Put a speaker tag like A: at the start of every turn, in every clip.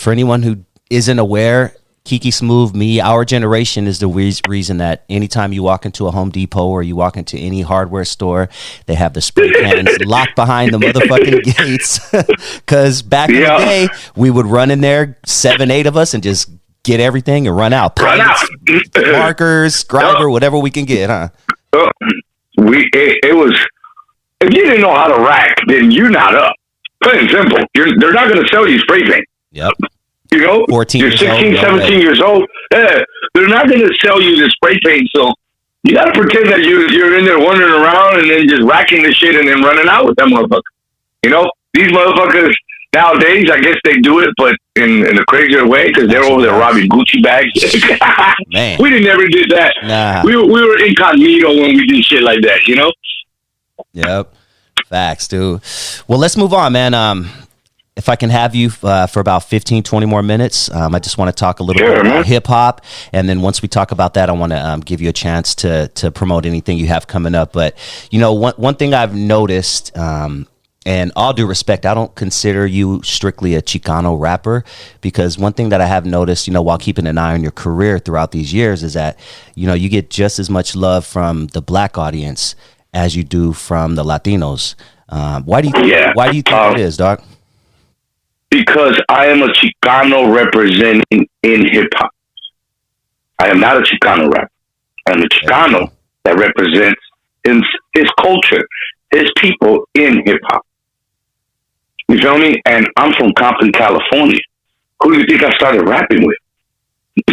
A: for anyone who isn't aware, Kiki Smooth, me, our generation is the reason that anytime you walk into a Home Depot or you walk into any hardware store, they have the spray cans locked behind the motherfucking gates. Because back in the day, we would run in there, 7, 8 of us, and just get everything and run out. Markers, scriber, whatever we can get, huh?
B: It was, if you didn't know how to rack, then you're not up. Plain and simple. They're not going to sell you spray paint.
A: Yep.
B: You know,
A: 14
B: you're 16, 17 years old. Yeah, they're not going to sell you the spray paint. So you got to pretend that you're in there wandering around and then just racking the shit and then running out with that motherfucker. You know, these motherfuckers nowadays, I guess they do it, but in a crazier way because they're over there robbing Gucci bags.
A: Man.
B: We never did that.
A: Nah.
B: We were incognito when we did shit like that, you know?
A: Yep. Facts, dude. Well, let's move on, man. If I can have you for about 15, 20 more minutes, I just want to talk a little bit about hip hop. And then once we talk about that, I want to give you a chance to promote anything you have coming up. But, you know, one thing I've noticed, and all due respect, I don't consider you strictly a Chicano rapper, because one thing that I have noticed, you know, while keeping an eye on your career throughout these years is that, you know, you get just as much love from the black audience as you do from the Latinos. Why do you think it is, dog?
B: Because I am a Chicano representing in hip hop. I am not a Chicano rapper. I'm a Chicano that represents his culture, his people in hip hop. You feel me? And I'm from Compton, California. Who do you think I started rapping with?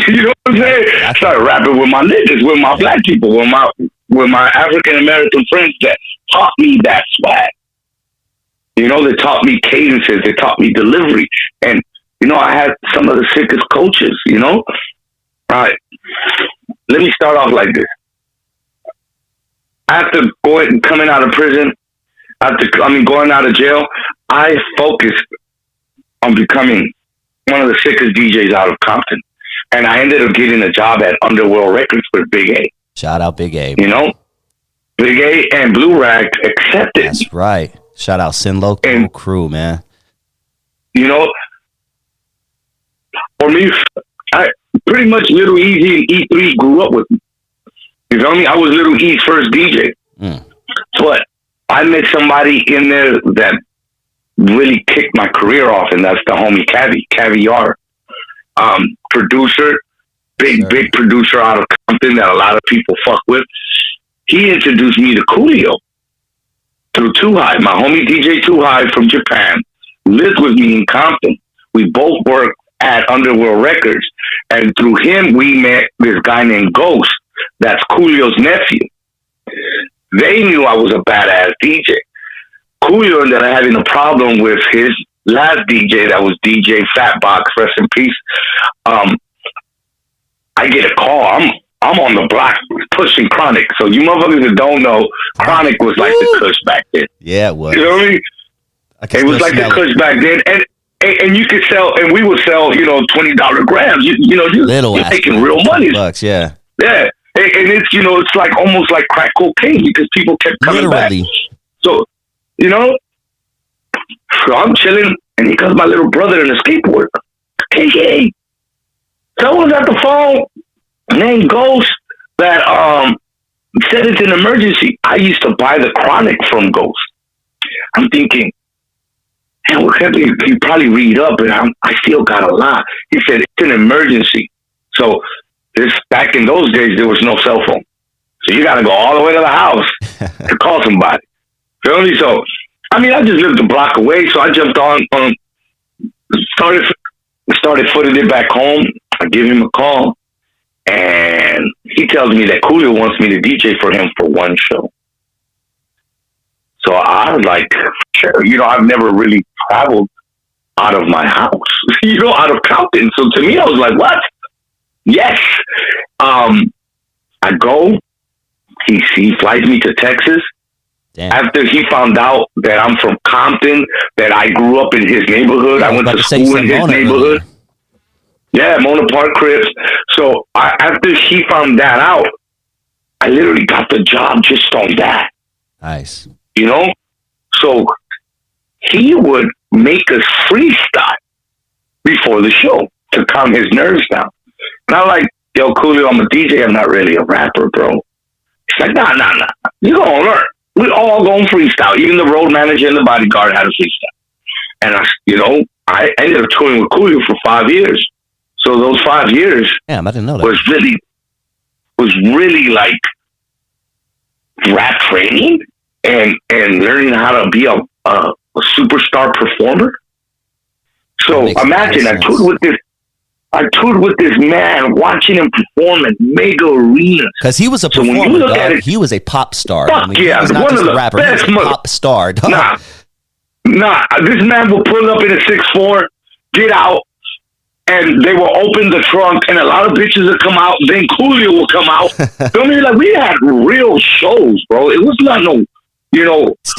B: You know what I'm saying? I started rapping with my niggas, with my black people, with my African American friends that taught me that swag. You know, they taught me cadences, they taught me delivery. And, you know, I had some of the sickest coaches, you know? All right. Let me start off like this. After coming out of prison, going out of jail, I focused on becoming one of the sickest DJs out of Compton. And I ended up getting a job at Underworld Records with Big A.
A: Shout out Big A.
B: You know? Big A and Blue Rag accepted.
A: That's right. Shout out Sin Loco crew, man.
B: You know, for me, I pretty much Little Easy and E3 grew up with me. You feel me? I was Little E's first DJ. But I met somebody in there that really kicked my career off, and that's the homie Caviar. Producer, big producer out of Compton that a lot of people fuck with. He introduced me to Coolio through Too High. My homie DJ Too High from Japan lived with me in Compton. We both worked at Underworld Records, and through him we met this guy named Ghost. That's Coolio's nephew. They knew I was a badass DJ. Coolio ended up having a problem with his last DJ, that was DJ Fatbox, rest in peace. I get a call. I'm on the block pushing Chronic. So you motherfuckers that don't know, Chronic was like the Kush back then.
A: Yeah, it was.
B: You know what I mean? It was like the Kush back then. And you could sell, and we would sell, you know, $20 grams. You're making real money.
A: Bucks, yeah.
B: Yeah. And it's, you know, it's like almost like crack cocaine because people kept coming back. So, you know, so I'm chilling, and here comes my little brother in a skateboard. Hey, someone's at the phone named Ghost that said it's an emergency. I used to buy the Chronic from Ghost. I'm thinking, man, what can you probably read up, and I still got a lot. He said it's an emergency. So back in those days, there was no cell phone. So you got to go all the way to the house to call somebody. Feel me? So, I mean, I just lived a block away, so I jumped on started footing it back home. I give him a call, and he tells me that Coolio wants me to DJ for him for one show. So I was like, sure. You know, I've never really traveled out of my house, you know, out of Compton. So to me, I was like, what? Yes. I go. He flies me to Texas.
A: Damn.
B: After he found out that I'm from Compton, that I grew up in his neighborhood. I went to school in his neighborhood. Yeah, Mona Park Crips. So after he found that out, I literally got the job just on that.
A: Nice.
B: You know? So he would make us freestyle. before the show to calm his nerves down. And I'm like, yo, Coolio, I'm a DJ. I'm not really a rapper, bro. He's like, nah. You're going to learn. We all going freestyle. Even the road manager and the bodyguard had a freestyle. And I ended up touring with Coolio for 5 years. So those 5 years,
A: I didn't know that.
B: was really like rap training and learning how to be a superstar performer. So imagine I toured with this man, watching him perform in mega arenas.
A: Because he was a performer, dog. He was a pop star.
B: He was not just a rapper. He was a
A: pop star, dog.
B: Nah, this man will pull up in a 6'4", get out, and they will open the trunk, and a lot of bitches will come out. Then Coolio will come out. Like, we had real shows, bro. It was not no,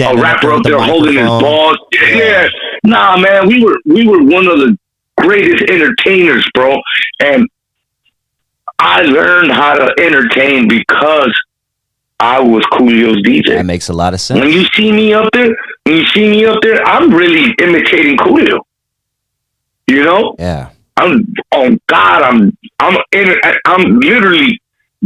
B: a rapper up there holding his balls. Yeah. Nah, man, we were one of the greatest entertainers, bro. And I learned how to entertain because I was Coolio's DJ.
A: That makes a lot of sense.
B: When you see me up there, I'm really imitating Coolio.
A: Yeah.
B: I'm literally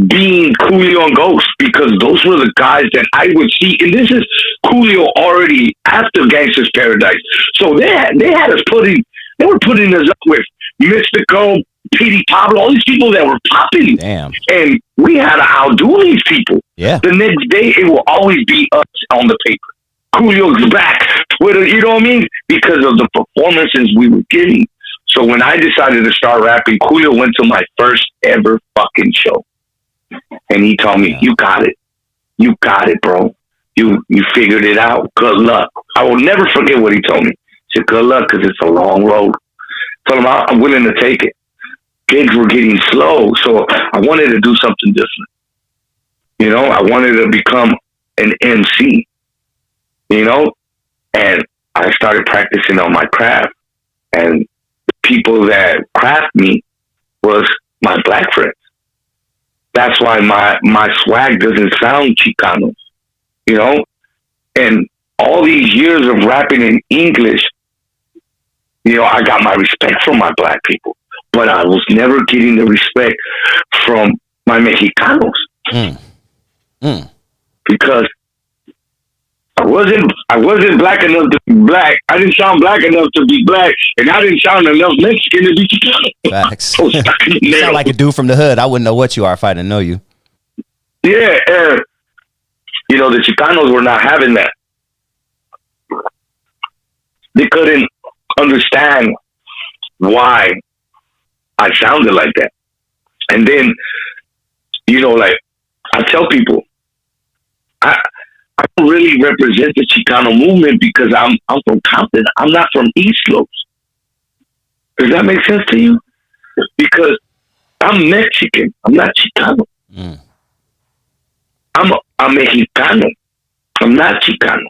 B: being Coolio and Ghost, because those were the guys that I would see. And this is Coolio already after Gangsta's Paradise. So they were putting us up with Mystico, Petey Pablo, all these people that were popping.
A: Damn.
B: And we had to outdo these people.
A: Yeah.
B: The next day, it will always be us on the paper. Coolio's back with it, you know what I mean? Because of the performances we were giving. So when I decided to start rapping, Coolio went to my first ever fucking show. And he told me, you got it. You got it, bro. You figured it out. Good luck. I will never forget what he told me. He said, good luck, because it's a long road. I told him, I'm willing to take it. Gigs were getting slow, so I wanted to do something different. I wanted to become an MC, and I started practicing on my craft. And the people that craft me was my black friends. That's why my swag doesn't sound Chicano, and all these years of rapping in English, I got my respect from my black people, but I was never getting the respect from my Mexicanos. Because I wasn't black enough to be black. I didn't sound black enough to be black, and I didn't sound enough Mexican to be Chicano.
A: Facts. You sound like a dude from the hood. I wouldn't know what you are if I didn't know you.
B: Yeah, and the Chicanos were not having that. They couldn't understand why I sounded like that. And then, like I tell people, I don't really represent the Chicano movement because I'm from Compton. I'm not from East Slopes. Does that make sense to you? Because I'm Mexican. I'm not Chicano. I'm a Mexicano. I'm not Chicano.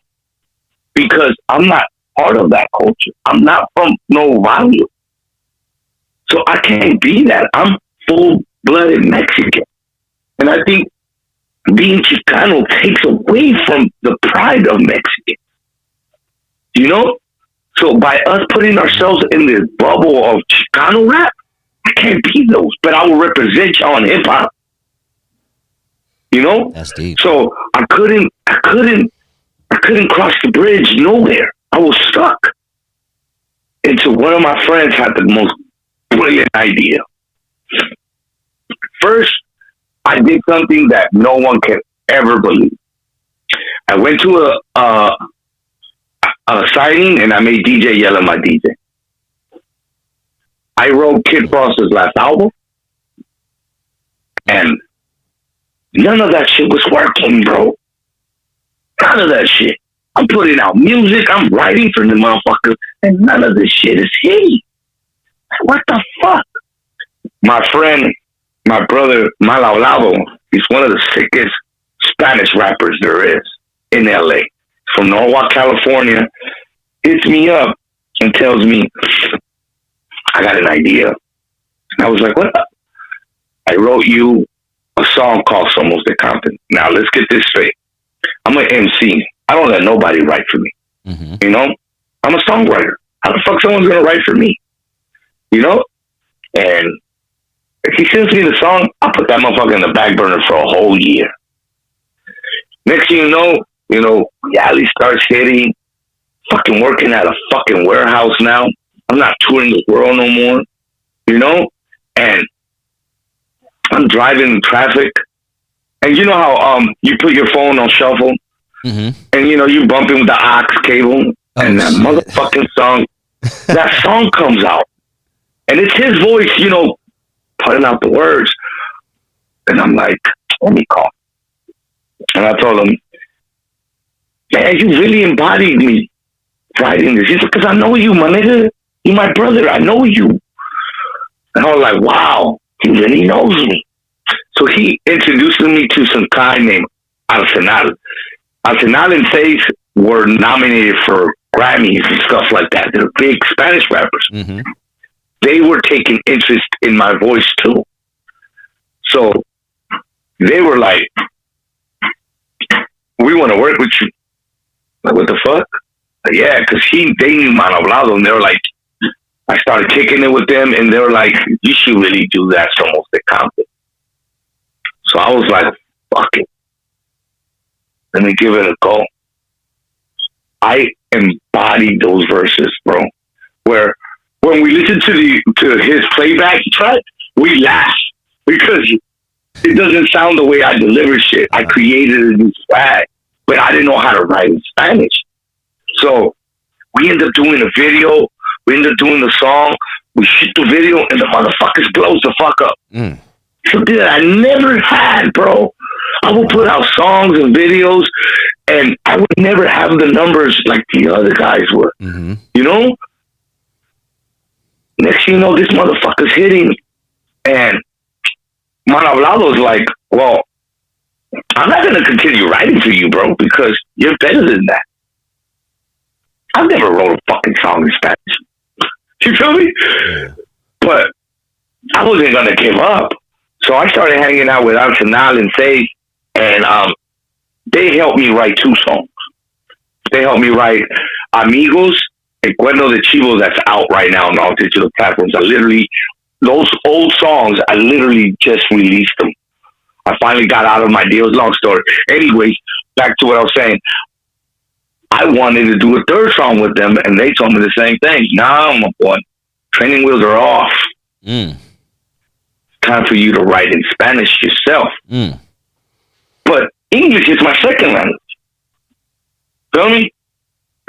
B: Because I'm not part of that culture. I'm not from no value. So I can't be that. I'm full-blooded Mexican. And I think being Chicano takes away from the pride of Mexicans. So by us putting ourselves in this bubble of Chicano rap, I can't be those, but I will represent y'all in hip hop.
A: That's deep.
B: So I couldn't cross the bridge nowhere. I was stuck. Until one of my friends had the most brilliant idea. First, I did something that no one can ever believe. I went to a signing and I made DJ yell at my DJ. I wrote Kid Frost's last album, and none of that shit was working, bro. None of that shit. I'm putting out music, I'm writing for the motherfuckers, and none of this shit is hitting. What the fuck? My friend, my brother, Malo Lavo, he's one of the sickest Spanish rappers there is in LA. From Norwalk, California, hits me up and tells me, I got an idea. And I was like, what? I wrote you a song called Somos de Compton. Now, let's get this straight. I'm an MC. I don't let nobody write for me. I'm a songwriter. How the fuck someone's going to write for me? you know? And if he sends me the song, I put that motherfucker in the back burner for a whole year. Next thing you know, Yali starts hitting, fucking working at a fucking warehouse now. I'm not touring the world no more, you know? And I'm driving in traffic. And you know how you put your phone on shuffle? Mm-hmm. And, you know, you bump in with the aux cable. And that motherfucking song, that song comes out. And it's his voice, you know, putting out the words. And I'm like, let me call. And I told him, man, you really embodied me writing this. He said, because I know you, my nigga. You're my brother. I know you. And I was like, wow, he really knows me. So he introduced me to some guy named Arsenal. Arsenal and Faith were nominated for Grammys and stuff like that. They're big Spanish rappers. Mm-hmm. They were taking interest in my voice too. So they were like, we want to work with you. Like, what the fuck? Like, yeah, because they knew Man Hablado, and they were like, I started kicking it with them, and they were like, you should really do that Somos de Compton. So I was like, fuck it. Let me give it a go. I embodied those verses, bro. Where when we listen to his playback track, we laugh because it doesn't sound the way I deliver shit. I created a new swag, but I didn't know how to write in Spanish. So we end up doing a video. We end up doing the song. We shoot the video, and the motherfuckers blows the fuck up. Something that I never had, bro. I would put out songs and videos, and I would never have the numbers like the other guys were. Mm-hmm. You know? Next thing you know, this motherfucker's hitting, and Man Hablado's like, well, I'm not going to continue writing for you, bro, because you're better than that. I've never wrote a fucking song in Spanish. You feel me? Yeah. But I wasn't going to give up. So I started hanging out with Arsenal and Faith, and they helped me write 2 songs. They helped me write Amigos and Cuerno de Chivo that's out right now on all digital platforms. Those old songs, I literally just released them. I finally got out of my deals. Long story. Anyways, back to what I was saying. I wanted to do a 3rd song with them, and they told me the same thing. Nah, my boy, training wheels are off. Time for you to write in Spanish yourself. But English is my second language. Feel me?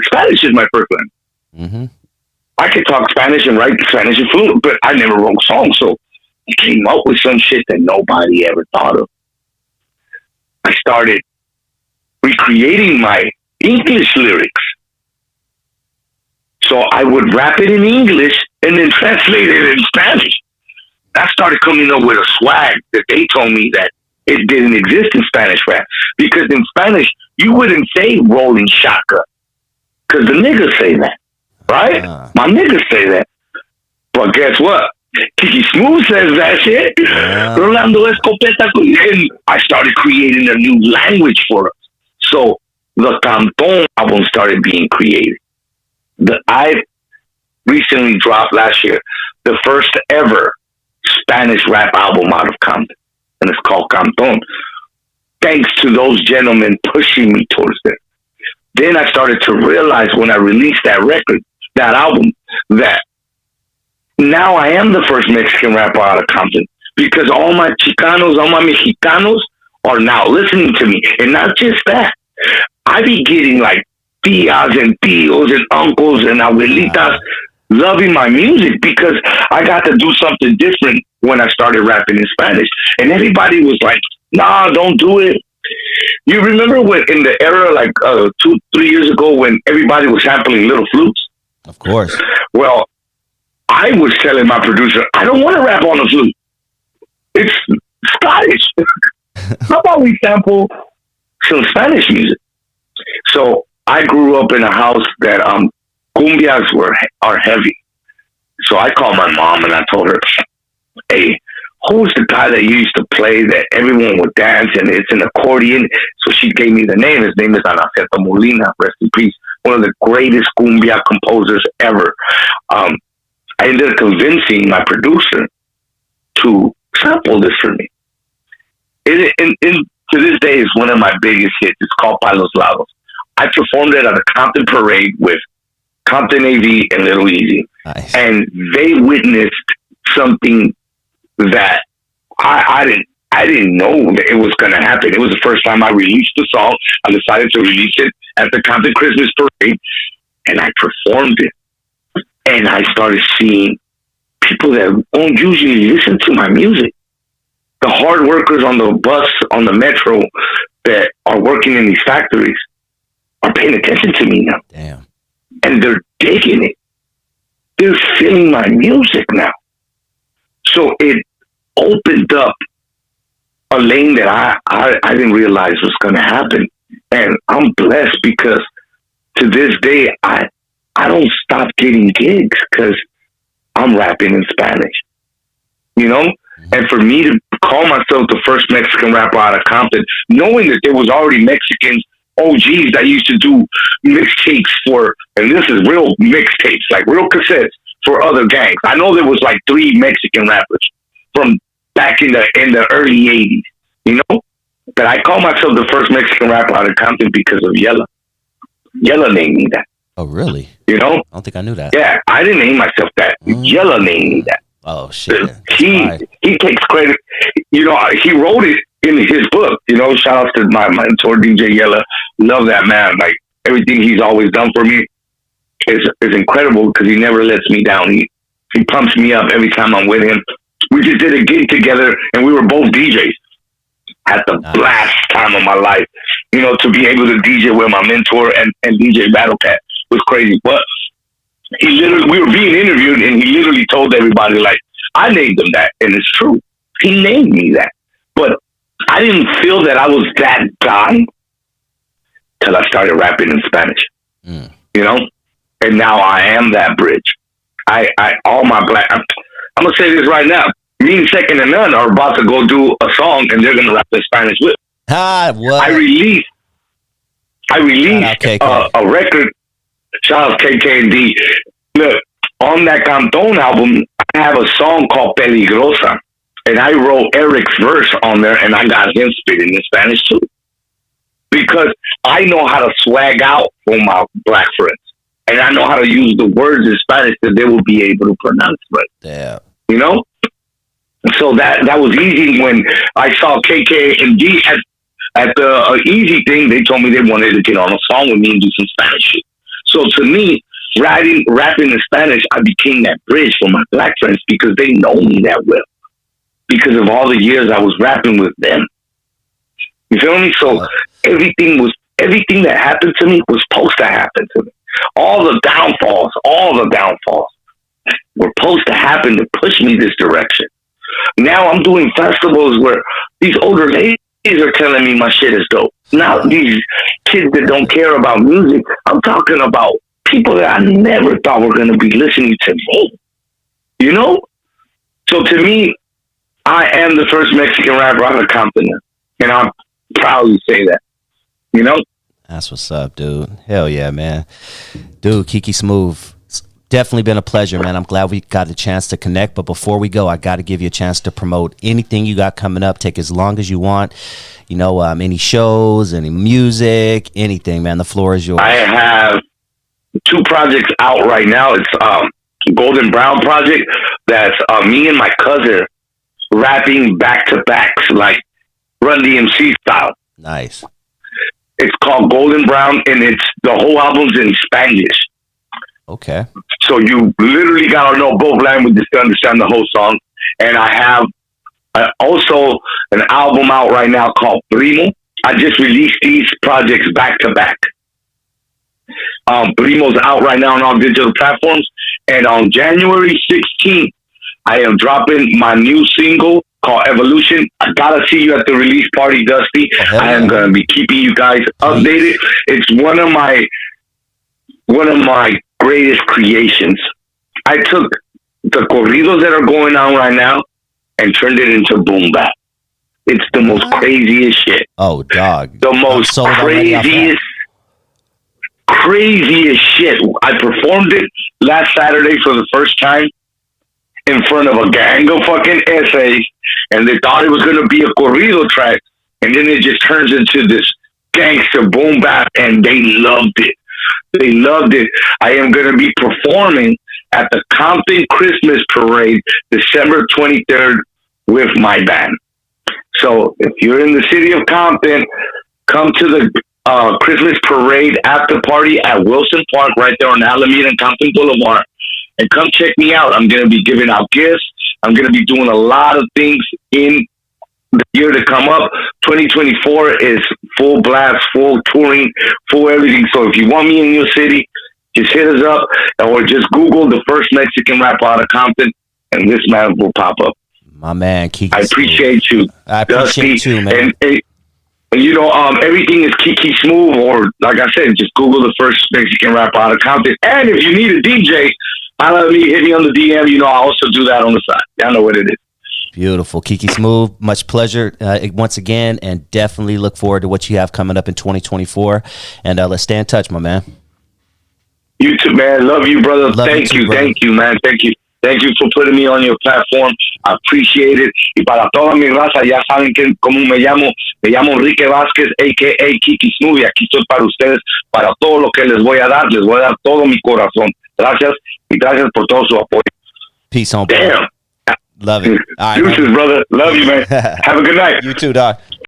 B: Spanish is my first language. Mm-hmm. I could talk Spanish and write Spanish and fluent, but I never wrote songs, so I came up with some shit that nobody ever thought of. I started recreating my English lyrics. So I would rap it in English and then translate it in Spanish. I started coming up with a swag that they told me that it didn't exist in Spanish rap. Because in Spanish, you wouldn't say rolling shotgun. Because the niggas say that. Right? My niggas say that. But guess what? Kiki Smooth says that shit. Rolando Escopeta. And I started creating a new language for us. So the Canton album started being created. I recently dropped last year the first ever Spanish rap album out of Compton, and it's called Canton. Thanks to those gentlemen pushing me towards it. Then I started to realize when I released that record, that album, that now I am the first Mexican rapper out of Compton, because all my Chicanos, all my Mexicanos are now listening to me. And not just that, I be getting like tias and tios and uncles and abuelitas loving my music because I got to do something different when I started rapping in Spanish. And everybody was like, nah, don't do it. You remember when in the era, like 2-3 years ago, when everybody was sampling Little Flutes?
A: Of course.
B: Well, I was telling my producer, I don't want to rap on the flute. It's Scottish. How about we sample some Spanish music? So I grew up in a house that cumbias are heavy. So I called my mom and I told her, hey, who's the guy that you used to play that everyone would dance and it's an accordion? So she gave me the name. His name is Anaceto Molina, rest in peace. One of the greatest cumbia composers ever. I ended up convincing my producer to sample this for me. To this day, it's one of my biggest hits. It's called Pa Los Lados. I performed it at a Compton parade with Compton AV and Little Easy.
A: Nice.
B: And they witnessed something that I didn't know that it was going to happen. It was the first time I released the song. I decided to release it at the Compton Christmas parade, and I performed it. And I started seeing people that don't usually listen to my music. The hard workers on the bus, on the metro, that are working in these factories are paying attention to me now.
A: Damn.
B: And they're digging it. They're feeling my music now. So it opened up a lane that I didn't realize was going to happen. And I'm blessed because to this day, I don't stop getting gigs because I'm rapping in Spanish. You know? And for me to call myself the first Mexican rapper out of Compton, knowing that there was already Mexicans, OGs that used to do mixtapes for, and this is real mixtapes, like real cassettes for other gangs. I know there was like 3 Mexican rappers from back in the early 80s, you know? But I call myself the first Mexican rapper out of Compton because of Yella. Yella named me that.
A: Oh, really?
B: You know?
A: I don't think I knew that.
B: Yeah, I didn't name myself that. Yella named me that.
A: Oh, shit.
B: He takes credit. You know, he wrote it in his book. You know, shout out to my mentor, DJ Yella. Love that man. Like, everything he's always done for me is incredible because he never lets me down. He pumps me up every time I'm with him. We just did a gig together, and we were both DJs. Had the blast time of my life. You know, to be able to DJ with my mentor and DJ Battle Cat was crazy. But we were being interviewed, and he literally told everybody, like, I named him that, and it's true. He named me that. But I didn't feel that I was that guy till I started rapping in Spanish. You know? And now I am that bridge. All my black... I'm going to say this right now. Me and Second and None are about to go do a song, and they're going to rap in Spanish with.
A: What?
B: I released a record. Shout out KK and D. Look, on that Compton album, I have a song called Peligrosa. And I wrote Eric's verse on there, and I got him spitting in Spanish too. Because I know how to swag out for my black friends. And I know how to use the words in Spanish that they will be able to pronounce right.
A: Yeah.
B: You know? So that was easy. When I saw KK and D at the Easy thing, they told me they wanted to get on a song with me and do some Spanish shit. So to me, rapping in Spanish, I became that bridge for my black friends because they know me that well. Because of all the years I was rapping with them. You feel me? So everything that happened to me was supposed to happen to me. All the downfalls were supposed to happen to push me this direction. Now I'm doing festivals where these older ladies are telling me my shit is dope. Not these kids that don't care about music. I'm talking about people that I never thought were going to be listening to me. You know? So to me, I am the first Mexican rapper out of Compton. And I proudly say that. You know?
A: That's what's up, dude. Hell yeah, man. Dude, Kiki Smooth. It's definitely been a pleasure, man. I'm glad we got a chance to connect. But before we go, I got to give you a chance to promote anything you got coming up. Take as long as you want. You know, any shows, any music, anything, man. The floor is yours.
B: I have 2 projects out right now. It's Golden Brown project. That's me and my cousin rapping back to backs like Run DMC style.
A: Nice.
B: It's called Golden Brown, and the whole album's in Spanish.
A: Okay.
B: So you literally gotta know both languages to understand the whole song. And I have also an album out right now called Primo. I just released these projects back to back. Primo's out right now on all digital platforms. And on January 16th, I am dropping my new single called Evolution. I gotta see you at the release party, Dusty. I am gonna be keeping you guys updated. It's one of my greatest creations. I took the corridos that are going on right now and turned it into boom bap. It's the most craziest shit.
A: Oh, dog.
B: The most craziest shit. I performed it last Saturday for the first time in front of a gang of fucking essays, and they thought it was going to be a corrido track, and then it just turns into this gangster boom bap, and they loved it. They loved it. I am going to be performing at the Compton Christmas Parade, December 23rd, with my band. So if you're in the city of Compton, come to the Christmas Parade after party at Wilson Park, right there on Alameda and Compton Boulevard, and come check me out. I'm going to be giving out gifts. I'm going to be doing a lot of things in the year to come up. 2024 is full blast, full touring, full everything. So if you want me in your city, just hit us up, or just Google the first Mexican rapper out of Compton, and this man will pop up.
A: My man, Kiki.
B: I appreciate you.
A: I appreciate
B: Dusty.
A: you, man.
B: And you know, everything is Kiki Smooth, or like I said, just Google the first Mexican rapper out of Compton. And if you need a DJ, holla at me, hit me on the DM. You know, I also do that on the side. Y'all know what it is.
A: Beautiful. Kiki Smooth, much pleasure once again, and definitely look forward to what you have coming up in 2024. And let's stay in touch, my man.
B: You too, man. Love you, brother.
A: Thank you,
B: Man. Thank you. Thank you for putting me on your platform. I appreciate it. Y para toda mi raza, ya saben que cómo me llamo. Me llamo Enrique Vázquez, a.k.a. Kiki Smooth, y aquí estoy para ustedes, para todo lo que les voy a dar. Les voy a dar todo mi corazón. Gracias, y gracias por todo su apoyo.
A: Peace on.
B: Damn.
A: Love it.
B: All right, deuces, brother. Love you, man. Have a good night.
A: You too, dog.